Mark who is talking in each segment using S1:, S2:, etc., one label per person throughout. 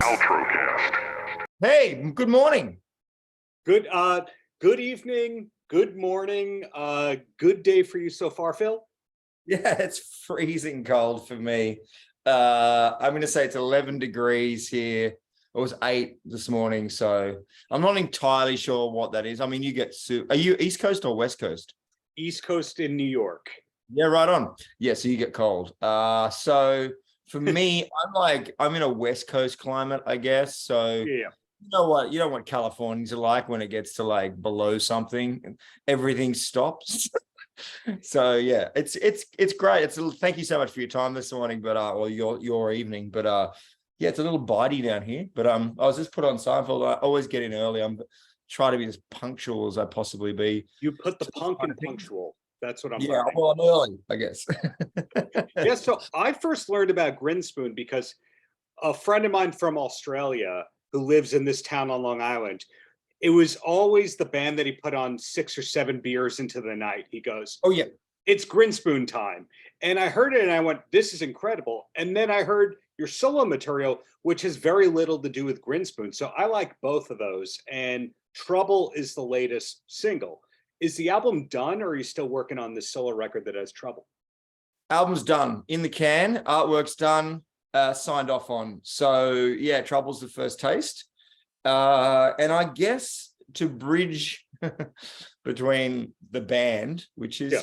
S1: Paltrocast.
S2: Hey, good morning.
S3: Good evening, good morning, good day for you so far, Phil.
S2: Yeah, it's freezing cold for me. I'm going to say it's 11 degrees here. It was 8 this morning, so I'm not entirely sure what that is. I mean, are you East Coast or West Coast?
S3: East Coast in New York.
S2: Yeah, right on. Yeah, so you get cold. So for me, I'm in a West Coast climate, I guess. So
S3: Yeah.
S2: you know what Californians are like when it gets to like below something, everything stops. So yeah, it's great. Thank you so much for your time this morning, but or your evening. But yeah, it's a little bitey down here. But I was just put on Seinfeld. I always get in early. I'm trying to be as punctual as I possibly be.
S3: You put the punk in punctual. That's what I'm
S2: Yeah,
S3: learning.
S2: well, I'm early, I guess.
S3: Yeah, so I first learned about Grinspoon because a friend of mine from Australia who lives in this town on Long Island, it was always the band that he put on 6 or 7 beers into the night. He goes,
S2: Oh yeah,
S3: it's Grinspoon time. And I heard it and I went, this is incredible. And then I heard your solo material, which has very little to do with Grinspoon. So I like both of those. And Trouble is the latest single. Is the album done, or are you still working on this solo record that has Trouble?
S2: album's done, in the can, artwork's done, signed off on. So yeah, Trouble's the first taste. And I guess to bridge between the band, which is,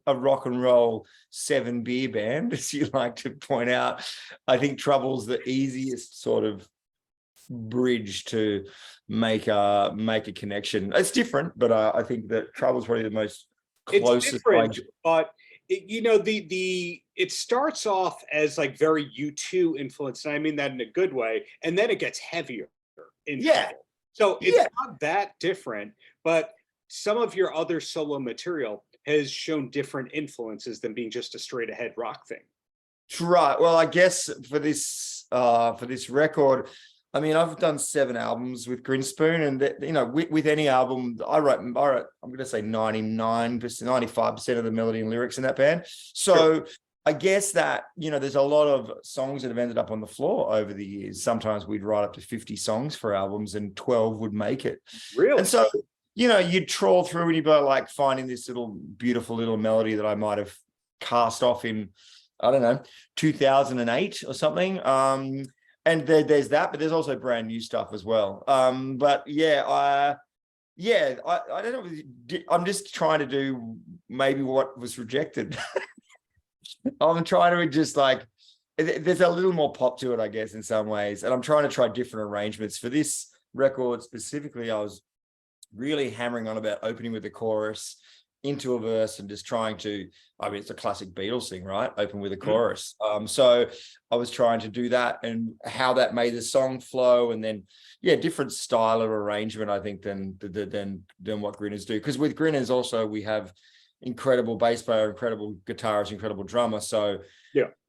S2: a rock and roll 7 beer band, as you like to point out, I think Trouble's the easiest sort of bridge to make a connection. It's different, but I think that Trouble's probably the most closest.
S3: It's different, but it starts off as like very U2 influenced, and I mean that in a good way, and then it gets heavier in Trouble. So it's not that different, but some of your other solo material has shown different influences than being just a straight ahead rock thing.
S2: Right. Well, I guess for this record, I mean, I've done 7 albums with Grinspoon, and with any album, I wrote, I'm going to say 99%, 95% of the melody and lyrics in that band. So sure. I guess that, there's a lot of songs that have ended up on the floor over the years. Sometimes we'd write up to 50 songs for albums and 12 would make it.
S3: Really?
S2: And so, you'd trawl through and you'd be like finding this beautiful little melody that I might have cast off in, I don't know, 2008 or something. And there's that, but there's also brand new stuff as well. But yeah, I don't know. I'm just trying to do maybe what was rejected. I'm trying to just there's a little more pop to it, I guess, in some ways. And I'm trying to try different arrangements for this record specifically. I was really hammering on about opening with the chorus into a verse and just trying to, it's a classic Beatles thing, right? Open with a chorus. So I was trying to do that and how that made the song flow, and then, different style of arrangement, I think, than what Grinners do. Because with Grinners also, we have incredible bass player, incredible guitarist, incredible drummer. So,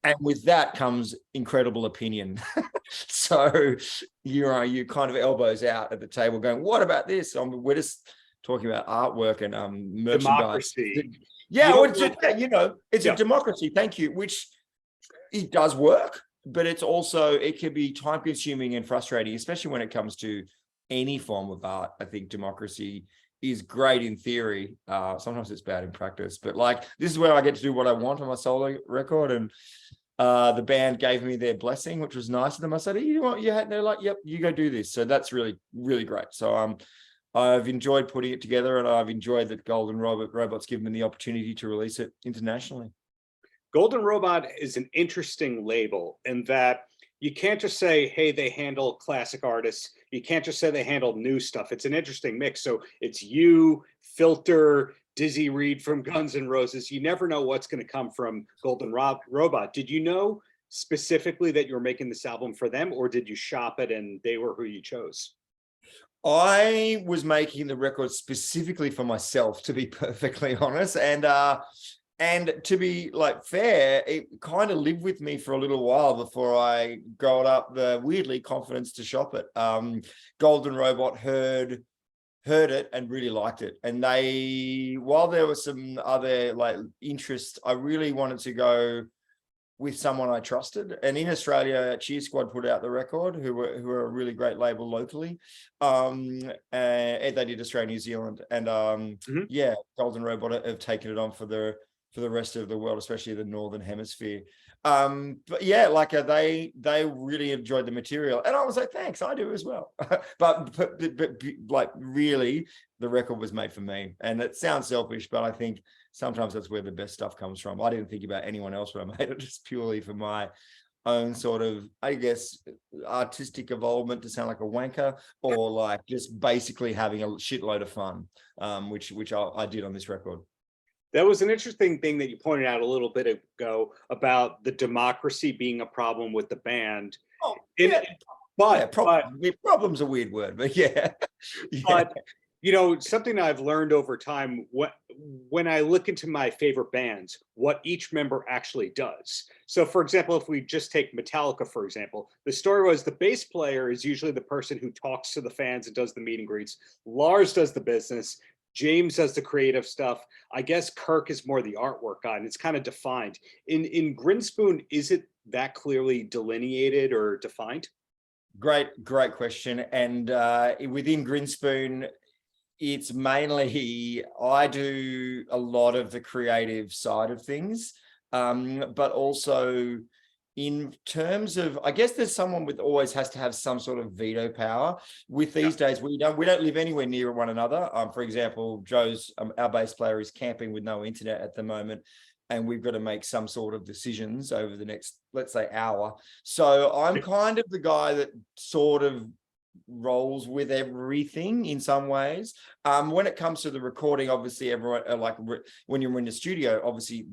S2: and with that comes incredible opinion. So you kind of elbows out at the table going, what about this? We're just talking about artwork and merchandise.
S3: Democracy.
S2: It's a democracy. Thank you. Which it does work, but it can be time consuming and frustrating, especially when it comes to any form of art. I think democracy is great in theory. Sometimes it's bad in practice, but this is where I get to do what I want on my solo record. And the band gave me their blessing, which was nice of them. I said, they're like, yep, you go do this. So that's really, really great. So I've enjoyed putting it together, and I've enjoyed that Golden Robot's given me the opportunity to release it internationally.
S3: Golden Robot is an interesting label in that you can't just say, hey, they handle classic artists. You can't just say they handle new stuff. It's an interesting mix. So it's you, Filter, Dizzy Reed from Guns N' Roses. You never know what's going to come from Golden Robot. Did you know specifically that you were making this album for them, or did you shop it and they were who you chose?
S2: I was making the record specifically for myself, to be perfectly honest. And to be fair, it kind of lived with me for a little while before I got up the weirdly confidence to shop it. Golden Robot heard it and really liked it. And while there was some other interest, I really wanted to go with someone I trusted. And in Australia, Cheer Squad put out the record, who were a really great label locally. And they did Australia, New Zealand, and yeah, Golden Robot have taken it on for the rest of the world, especially the Northern Hemisphere. But yeah, like they really enjoyed the material, and I was like, thanks, I do as well. but like really, the record was made for me, and it sounds selfish, but I think sometimes that's where the best stuff comes from. I didn't think about anyone else when I made it, just purely for my own sort of, I guess, artistic involvement, to sound like a wanker, or like just basically having a shitload of fun, which I did on this record.
S3: That was an interesting thing that you pointed out a little bit ago about the democracy being a problem with the band.
S2: Oh, yeah. Problem's a weird word, but yeah.
S3: But you know, something I've learned over time, when I look into my favorite bands, what each member actually does. So for example, if we just take Metallica, for example, the story was the bass player is usually the person who talks to the fans and does the meet and greets. Lars does the business. James does the creative stuff. I guess Kirk is more the artwork guy, and it's kind of defined. In Grinspoon, is it that clearly delineated or defined?
S2: Great question. And within Grinspoon, it's mainly, I do a lot of the creative side of things, but also in terms of, I guess there's someone with always has to have some sort of veto power. With these days, we don't live anywhere near one another. For example, Joe's our bass player is camping with no internet at the moment, and we've got to make some sort of decisions over the next, let's say, hour. So I'm kind of the guy that sort of rolls with everything in some ways. When it comes to the recording, obviously everyone, like when you're in the studio, obviously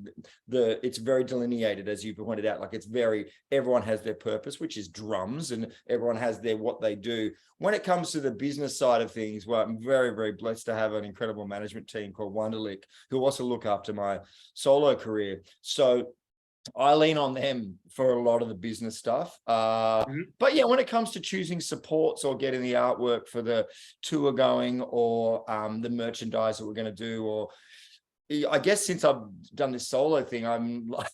S2: it's very delineated, as you pointed out. Like everyone has their purpose, which is drums, and everyone has their what they do. When it comes to the business side of things, well, I'm very, very blessed to have an incredible management team called Wonderlick, who also look after my solo career. So I lean on them for a lot of the business stuff. But yeah, when it comes to choosing supports or getting the artwork for the tour going, or the merchandise that we're going to do, or I guess since I've done this solo thing, I'm like,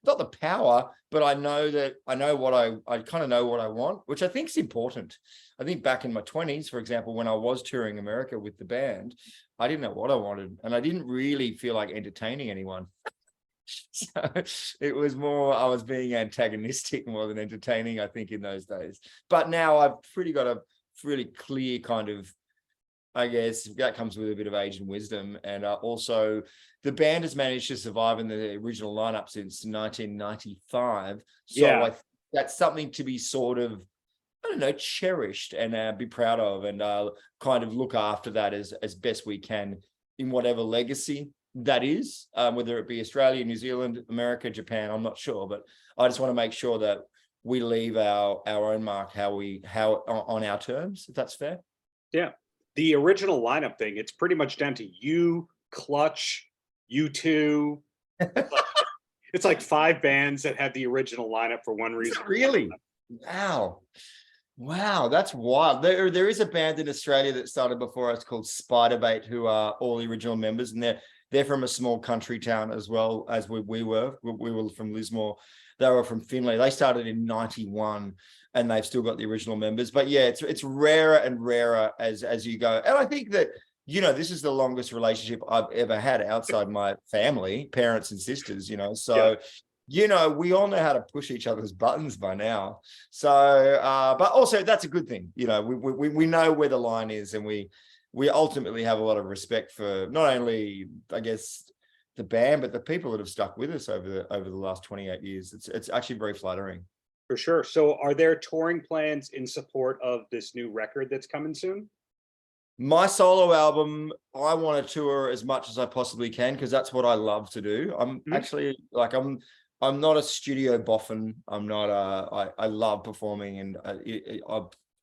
S2: not the power, but I know what I kind of know what I want, which I think is important. I think back in my 20s, for example, when I was touring America with the band, I didn't know what I wanted, and I didn't really feel like entertaining anyone. So it was more, I was being antagonistic more than entertaining, I think, in those days. But now I've got a really clear kind of, I guess that comes with a bit of age and wisdom. And also the band has managed to survive in the original lineup since 1995. So that's something to be sort of, I don't know, cherished and be proud of, and kind of look after that as best we can in whatever legacy that is, whether it be Australia, New Zealand, America, Japan, I'm not sure, but I just want to make sure that we leave our own mark how on our terms, if that's fair.
S3: Yeah. The original lineup thing, it's pretty much down to you, Clutch, U2. It's like 5 bands that had the original lineup for one reason.
S2: Really? Wow, that's wild. There is a band in Australia that started before us called Spiderbait, who are all the original members, and they're from a small country town as well as we were. We were from Lismore. They were from Finley. They started in 91, and they've still got the original members. But yeah, it's rarer and rarer as you go. And I think that, you know, this is the longest relationship I've ever had outside my family, parents and sisters, you know. So you know, we all know how to push each other's buttons by now. So, but also that's a good thing. You know, we know where the line is, and we ultimately have a lot of respect for not only, I guess, the band, but the people that have stuck with us over the last 28 years. It's actually very flattering.
S3: For sure. So are there touring plans in support of this new record that's coming soon?
S2: My solo album, I want to tour as much as I possibly can, because that's what I love to do. I'm actually like, I'm not a studio boffin. I'm not I love performing, and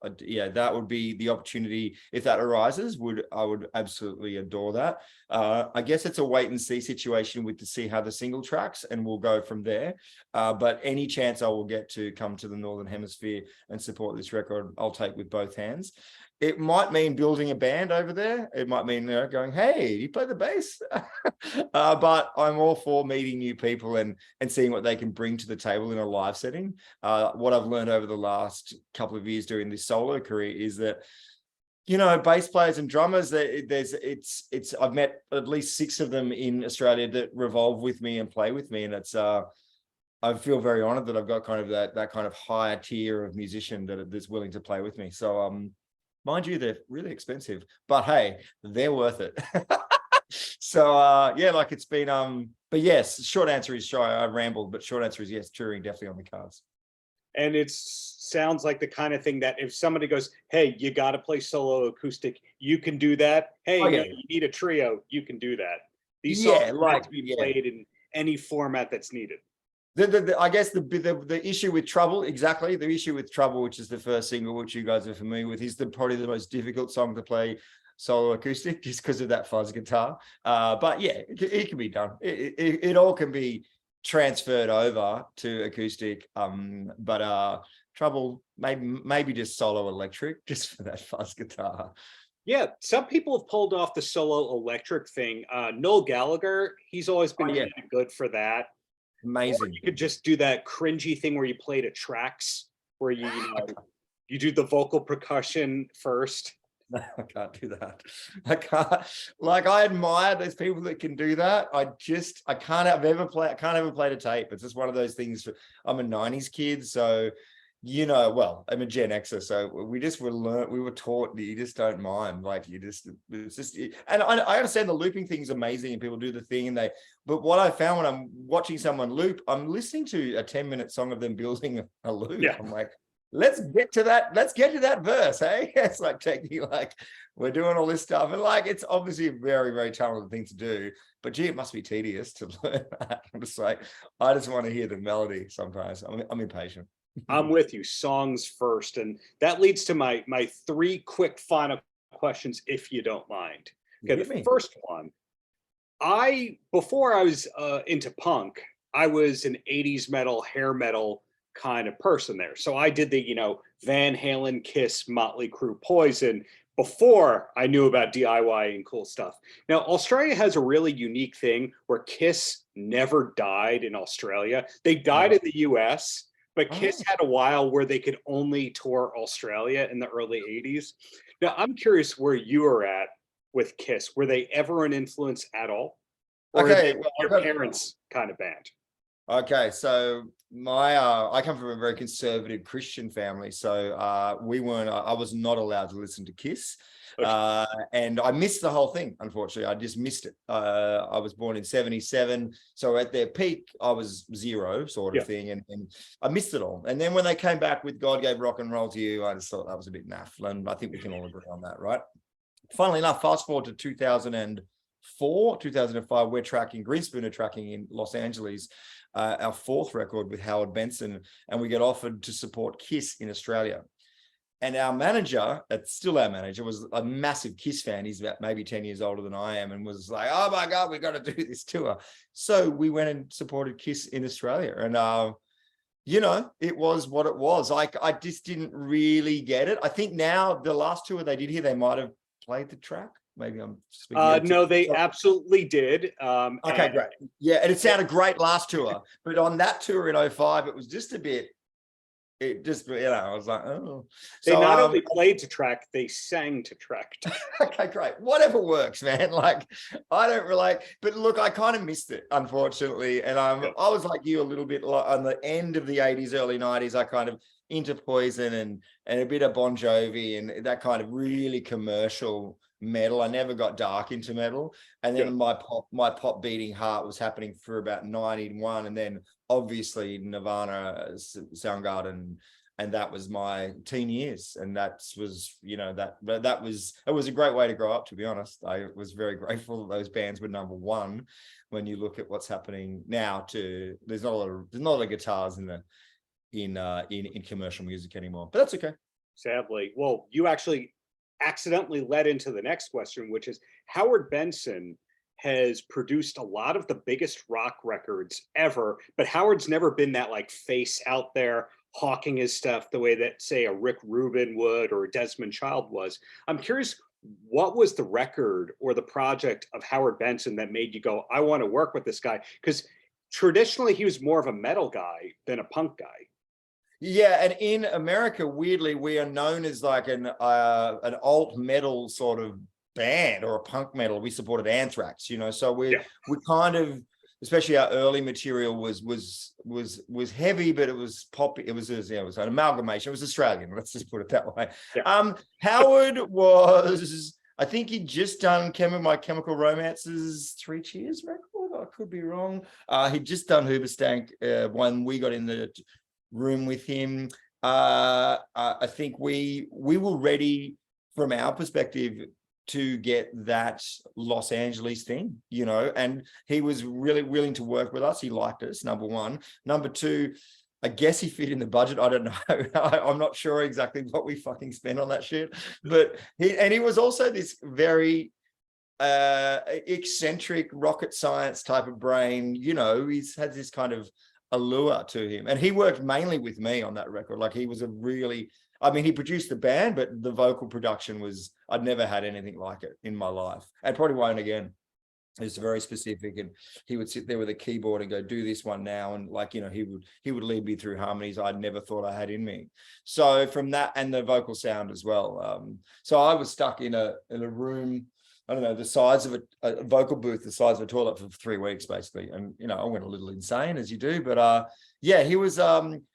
S2: that would be the opportunity if that arises. I would absolutely adore that. I guess it's a wait and see situation to see how the single tracks, and we'll go from there. But any chance I will get to come to the Northern Hemisphere and support this record, I'll take with both hands. It might mean building a band over there. It might mean going, hey, you play the bass? But I'm all for meeting new people and seeing what they can bring to the table in a live setting. What I've learned over the last couple of years doing this solo career is that, bass players and drummers, I've met at least 6 of them in Australia that revolve with me and play with me. And it's, I feel very honored that I've got kind of that kind of higher tier of musician that's willing to play with me. So, mind you, they're really expensive, but hey, they're worth it. So yeah, like it's been but yes, short answer is shy. I rambled, but short answer is yes, touring definitely on the cards.
S3: And it sounds like the kind of thing that if somebody goes, hey, you got to play solo acoustic, you can do that. Hey,
S2: yeah.
S3: you need a trio, you can do that. These
S2: Yeah,
S3: songs are meant to be played in any format that's needed.
S2: I guess the issue with Trouble, exactly. The issue with Trouble, which is the first single, which you guys are familiar with, is probably the most difficult song to play solo acoustic, just because of that fuzz guitar. But yeah, it can be done. It all can be transferred over to acoustic. But Trouble, maybe just solo electric, just for that fuzz guitar.
S3: Yeah, some people have pulled off the solo electric thing. Noel Gallagher, he's always been kind of good for that.
S2: Amazing.
S3: Or you could just do that cringy thing where you play to tracks, where you do the vocal percussion first.
S2: No, I can't do that. I can't. Like, I admire those people that can do that. I can't ever play a tape. It's just one of those things. I'm a 90s kid, so well, I'm a Gen Xer, so we were taught that you just don't mime. Like, and I understand the looping thing is amazing and people do the thing but what I found when I'm watching someone loop, I'm listening to a 10-minute song of them building a loop. Yeah. I'm like, let's get to that verse, hey? It's like we're doing all this stuff. And like, it's obviously a very, very talented thing to do, but gee, it must be tedious to learn that. I'm just like, I just want to hear the melody sometimes. I'm impatient.
S3: I'm with you. Songs first. And that leads to my 3 quick final questions, if you don't mind. Okay, the first one, before I was into punk, I was an 80s metal, hair metal kind of person there. So I did the, Van Halen, Kiss, Motley Crue, Poison before I knew about DIY and cool stuff. Now, Australia has a really unique thing where Kiss never died in Australia. They died in the US. But Kiss had a while where they could only tour Australia in the early 80s. Now, I'm curious where you are at with Kiss. Were they ever an influence at all? Or your parents' kind of band?
S2: Okay, so I come from a very conservative Christian family, so I was not allowed to listen to Kiss. Okay. And I missed the whole thing, unfortunately. I just missed it. I was born in 77, so at their peak, I was 0 sort of thing, and I missed it all. And then when they came back with God Gave Rock and Roll to You, I just thought that was a bit naff, and I think we can all agree on that, right? Funnily enough, fast forward to 2004, 2005, we're tracking, Grinspoon are tracking in Los Angeles, our 4th record with Howard Benson, and we get offered to support Kiss in Australia. And our manager, that's still our manager, was a massive Kiss fan. He's about maybe 10 years older than I am, and was like, oh my God, we've got to do this tour. So we went and supported Kiss in Australia. And, it was what it was. I just didn't really get it. I think now the last tour they did here, they might have played the track. Maybe I'm speaking.
S3: No, they absolutely did.
S2: Okay, great. Yeah, and it sounded great last tour. But on that tour in 2005, it was just a bit... I was like, oh.
S3: They not only played to track, they sang to track.
S2: Okay, great. Whatever works, man. Like, I don't really, but look, I kind of missed it, unfortunately. And I was like you a little bit on the end of the 80s, early 90s. I kind of into Poison and a bit of Bon Jovi and that kind of really commercial metal. I never got dark into metal. And then my pop beating heart was happening for about 91. And then obviously Nirvana, Soundgarden, and that was my teen years. And that was, it was a great way to grow up, to be honest. I was very grateful that those bands were number one. When you look at what's happening now, there's not a lot of guitars in commercial music anymore, but that's okay.
S3: Sadly. Well, you actually accidentally led into the next question, which is Howard Benson has produced a lot of the biggest rock records ever, but Howard's never been that like face out there, hawking his stuff the way that, say, a Rick Rubin would or a Desmond Child was. I'm curious, what was the record or the project of Howard Benson that made you go, I want to work with this guy? Because traditionally he was more of a metal guy than a punk guy.
S2: Yeah, and in America, weirdly, we are known as like an alt metal sort of band or a punk metal. We supported Anthrax, so we kind of, especially our early material was heavy, but it was pop. It was an amalgamation. It was Australian. Let's just put it that way.
S3: Yeah.
S2: Howard was, I think he'd just done My Chemical Romance's 3 Cheers record. I could be wrong. He'd just done Hoobastank when we got in the room with him. I think we were ready from our perspective to get that Los Angeles thing, and he was really willing to work with us. He liked us, number one. Number two, I guess he fit in the budget. I don't know. I'm not sure exactly what we fucking spent on that shit, but he was also this very eccentric rocket science type of brain. He's had this kind of allure to him, and he worked mainly with me on that record. Like, he was he produced the band, but the vocal production was, I'd never had anything like it in my life, and probably won't again. It's very specific, and he would sit there with a keyboard and go, do this one now, and he would lead me through harmonies I'd never thought I had in me. So from that, and the vocal sound as well, so I was stuck in a room, I don't know, the size of a vocal booth, the size of a toilet for 3 weeks, basically. And, I went a little insane, as you do. But he was,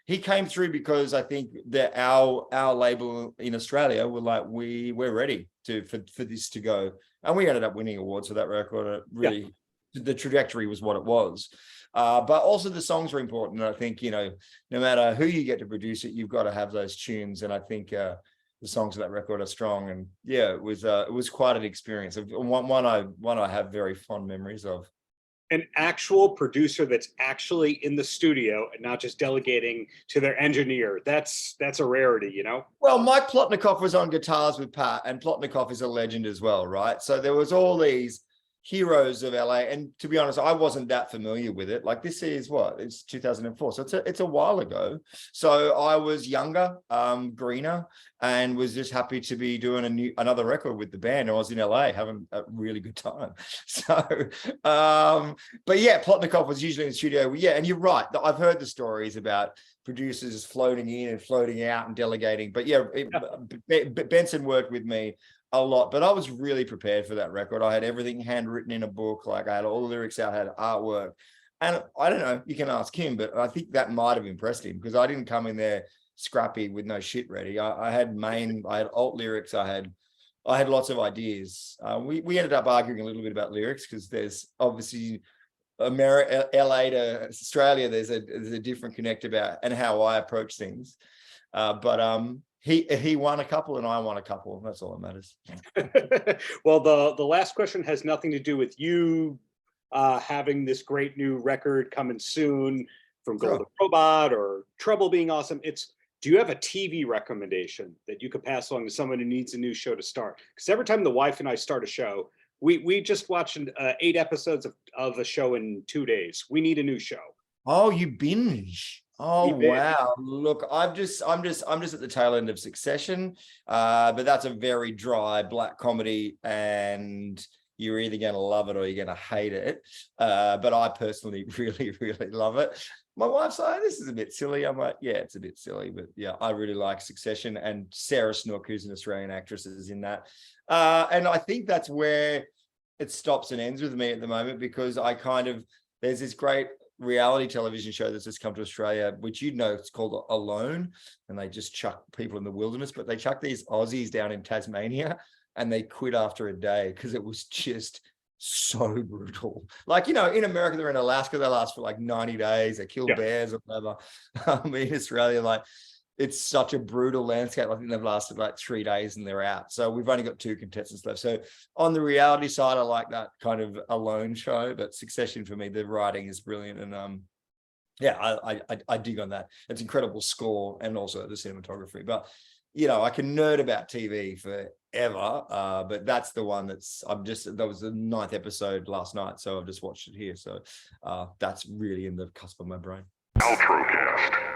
S2: he came through because I think that our label in Australia were like, we're ready for this to go. And we ended up winning awards for that record. Really, the trajectory was what it was. But also the songs were important. And I think, no matter who you get to produce it, you've got to have those tunes. And I think, the songs of that record are strong, and it was quite an experience. One I have very fond memories of.
S3: An actual producer that's actually in the studio and not just delegating to their engineer. That's a rarity,
S2: Well, Mike Plotnikoff was on guitars with Pat, and Plotnikoff is a legend as well, right? So there was all these heroes of LA, and to be honest, I wasn't that familiar with it. Like, this is it's 2004, so it's a while ago. So I was younger, greener, and was just happy to be doing another record with the band. I was in LA having a really good time. So but Plotnikoff was usually in the studio. And you're right, I've heard the stories about producers floating in and floating out and delegating, but Benson worked with me a lot, but I was really prepared for that record. I had everything handwritten in a book. Like, I had all the lyrics out, I had artwork, and I don't know, you can ask him, but I think that might have impressed him, because I didn't come in there scrappy with no shit ready. I had alt lyrics. I had lots of ideas. We ended up arguing a little bit about lyrics, because there's obviously LA to Australia, there's a different connect about and how I approach things. But he won a couple and I won a couple. That's all that matters.
S3: Well, the last question has nothing to do with you having this great new record coming soon from Golden Robot or Trouble being awesome. Do you have a TV recommendation that you could pass along to someone who needs a new show to start? Because every time the wife and I start a show, we just watched 8 episodes of a show in 2 days. We need a new show.
S2: Oh, you binge. Oh, wow. Look, I'm just at the tail end of Succession, but that's a very dry black comedy, and you're either going to love it or you're going to hate it. But I personally really, really love it. My wife's like, this is a bit silly. I'm like, yeah, it's a bit silly, but I really like Succession, and Sarah Snook, who's an Australian actress, is in that. And I think that's where it stops and ends with me at the moment, because there's this great reality television show that's just come to Australia, which it's called Alone, and they just chuck people in the wilderness, but they chuck these Aussies down in Tasmania and they quit after a day because it was just so brutal. Like, in America, they're in Alaska, they last for like 90 days, they kill bears or whatever. In Australia, like, it's such a brutal landscape. I think they've lasted like 3 days and they're out. So we've only got 2 contestants left. So on the reality side, I like that kind of Alone show, but Succession, for me, the writing is brilliant. And I dig on that. It's incredible score and also the cinematography. But, I can nerd about TV forever, but that's the one that was the 9th episode last night. So I've just watched it here. So that's really in the cusp of my brain.
S1: Paltrocast.